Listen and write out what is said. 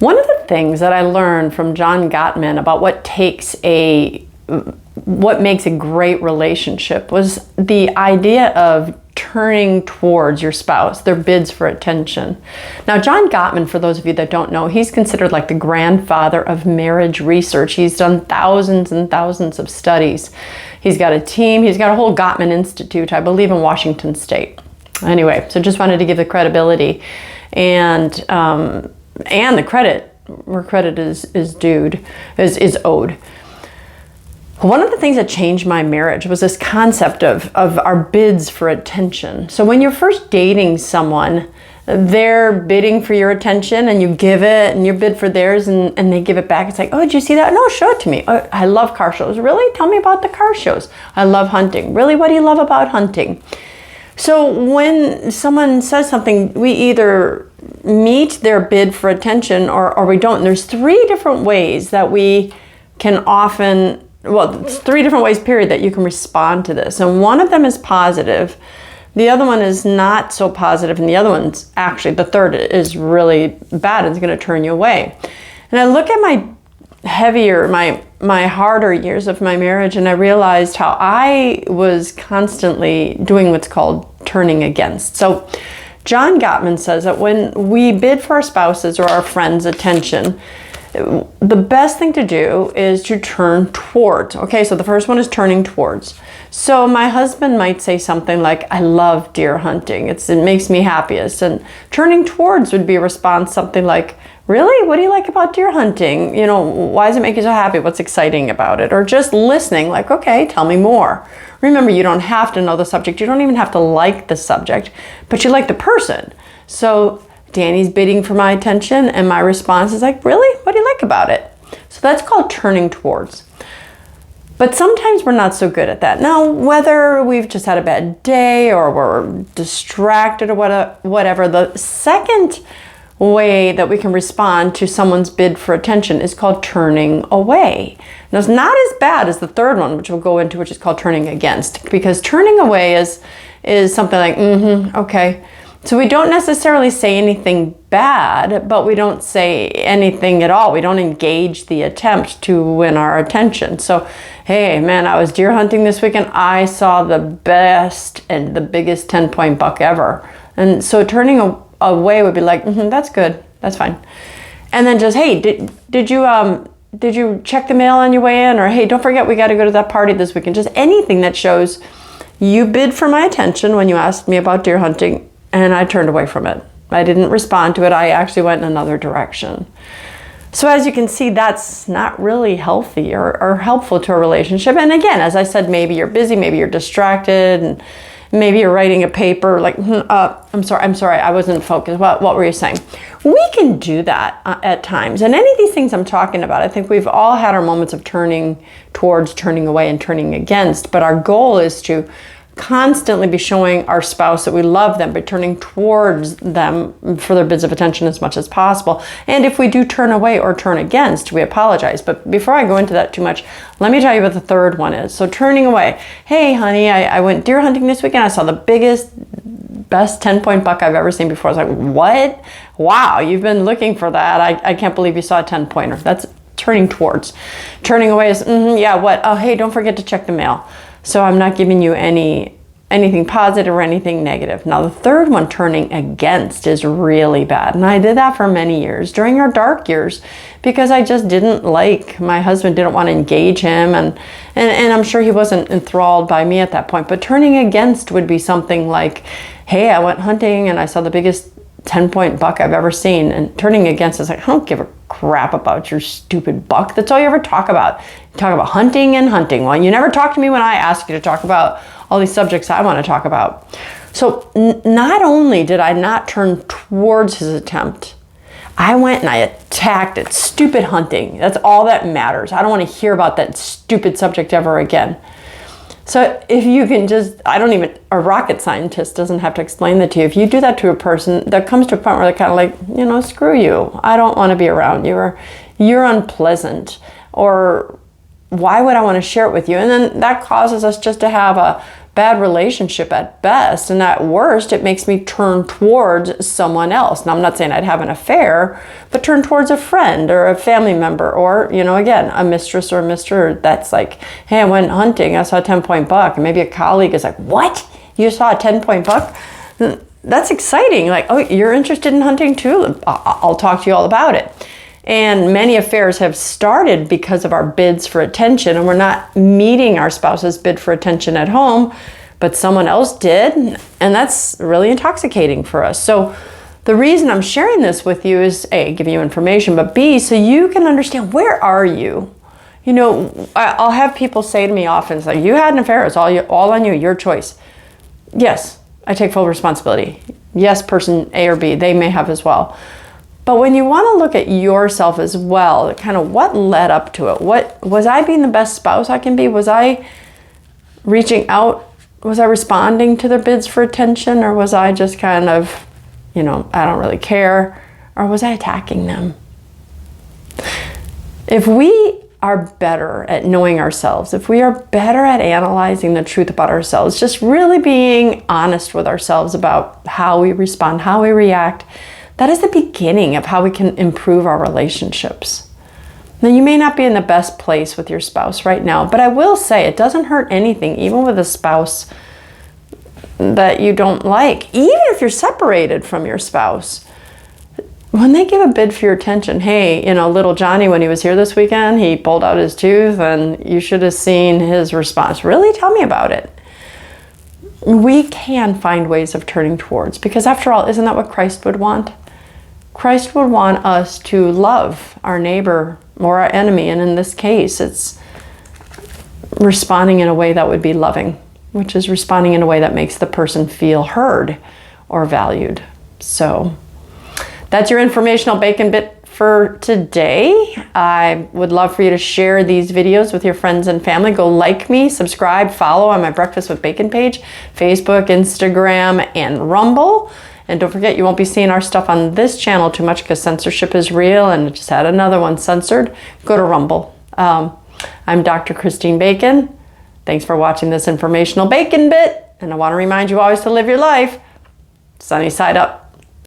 One of the things that I learned from John Gottman about what makes a great relationship was the idea of turning towards your spouse, their bids for attention. Now, John Gottman, for those of you that don't know, he's considered like the grandfather of marriage research. He's done thousands and thousands of studies. He's got a team. He's got a whole Gottman Institute, I believe, in Washington State. Anyway, so just wanted to give the credibility and the credit where credit is owed. One of the things that changed my marriage was this concept of our bids for attention. So when you're first dating someone, they're bidding for your attention and you give it and you bid for theirs and they give it back. It's like, oh, did you see that? No, show it to me. Oh, I love car shows. Really? Tell me about the car shows. I love hunting. Really? What do you love about hunting? So when someone says something, we either meet their bid for attention or we don't. And there's three different ways that we can often, it's three different ways, period, that you can respond to this. And one of them is positive. The other one is not so positive. And the other one's actually, the third is really bad. It's going to turn you away. And I look at my harder years of my marriage, and I realized how I was constantly doing what's called turning against. So John Gottman says that when we bid for our spouses or our friends' attention, the best thing to do is to turn towards. Okay, so the first one is turning towards. So my husband might say something like, I love deer hunting. It makes me happiest. And turning towards would be a response, something like, really? What do you like about deer hunting? Why does it make you so happy? What's exciting about it? Or just listening, like, okay, tell me more. Remember, you don't have to know the subject. You don't even have to like the subject, but you like the person. So Danny's bidding for my attention and my response is like, really? What do you like about it? So that's called turning towards. But sometimes we're not so good at that. Now, whether we've just had a bad day or we're distracted or whatever, the second way that we can respond to someone's bid for attention is called turning away. Now, it's not as bad as the third one, which we'll go into, which is called turning against, because turning away is something like, okay. So we don't necessarily say anything bad, but we don't say anything at all. We don't engage the attempt to win our attention. So, hey, man, I was deer hunting this weekend. I saw the best and the biggest 10-point buck ever. And so turning away would be like, that's good. That's fine. And then just, hey, did you check the mail on your way in? Or, hey, don't forget we got to go to that party this weekend. Just anything that shows you bid for my attention when you asked me about deer hunting. And I turned away from it. I didn't respond to it. I actually went in another direction. So as you can see, that's not really healthy or helpful to a relationship. And again, as I said, maybe you're busy, maybe you're distracted, and maybe you're writing a paper like, I'm sorry, I wasn't focused. What were you saying? We can do that at times. And any of these things I'm talking about, I think we've all had our moments of turning towards, turning away, and turning against. But our goal is to constantly be showing our spouse that we love them, but turning towards them for their bids of attention as much as possible. And if we do turn away or turn against, we apologize. But before I go into that too much, let me tell you what the third one is. So turning away. Hey, honey, I went deer hunting this weekend. I saw the best 10-point buck I've ever seen before. I was like, what? Wow, you've been looking for that. I can't believe you saw a 10-pointer. That's turning towards. Turning away is, yeah, what? Oh, hey, don't forget to check the mail. So I'm not giving you anything positive or anything negative. Now the third one, turning against, is really bad. And I did that for many years during our dark years because I just didn't like, my husband didn't want to engage him and I'm sure he wasn't enthralled by me at that point. But turning against would be something like, hey, I went hunting and I saw the biggest 10-point buck I've ever seen. And turning against is like, I don't give a crap about your stupid buck. That's all you ever talk about. You talk about hunting and hunting. Well, you never talk to me when I ask you to talk about all these subjects I want to talk about. So not only did I not turn towards his attempt, I went and I attacked it. Stupid hunting. That's all that matters. I don't want to hear about that stupid subject ever again. So if you can just, a rocket scientist doesn't have to explain that to you. If you do that to a person, that comes to a point where they're kind of like, screw you. I don't want to be around you, or you're unpleasant, or why would I want to share it with you? And then that causes us just to have a bad relationship at best. And at worst, it makes me turn towards someone else. Now, I'm not saying I'd have an affair, but turn towards a friend or a family member, or, again, a mistress or a mister that's like, hey, I went hunting, I saw a 10-point buck. And maybe a colleague is like, what? You saw a 10-point buck? That's exciting. Like, oh, you're interested in hunting too? I'll talk to you all about it. And many affairs have started because of our bids for attention, and we're not meeting our spouse's bid for attention at home, but someone else did, and that's really intoxicating for us. So the reason I'm sharing this with you is A, giving you information, but B, so you can understand, where are you? I'll have people say to me often, it's like, you had an affair, it's all on you, your choice. Yes, I take full responsibility. Yes, person A or B, they may have as well. But when you want to look at yourself as well, kind of what led up to it? What was I being the best spouse I can be? Was I reaching out? Was I responding to their bids for attention? Or was I just kind of, I don't really care? Or was I attacking them? If we are better at knowing ourselves, if we are better at analyzing the truth about ourselves, just really being honest with ourselves about how we respond, how we react, that is the beginning of how we can improve our relationships. Now, you may not be in the best place with your spouse right now, but I will say it doesn't hurt anything, even with a spouse that you don't like. Even if you're separated from your spouse, when they give a bid for your attention, hey, little Johnny, when he was here this weekend, he pulled out his tooth and you should have seen his response. Really? Tell me about it. We can find ways of turning towards, because after all, isn't that what Christ would want? Christ would want us to love our neighbor or our enemy, and in this case, it's responding in a way that would be loving, which is responding in a way that makes the person feel heard or valued. So that's your informational bacon bit for today. I would love for you to share these videos with your friends and family. Go like me, subscribe, follow on my Breakfast with Bacon page, Facebook, Instagram, and Rumble. And don't forget, you won't be seeing our stuff on this channel too much because censorship is real, and I just had another one censored. Go to Rumble. I'm Dr. Christine Bacon. Thanks for watching this informational bacon bit. And I want to remind you always to live your life sunny side up.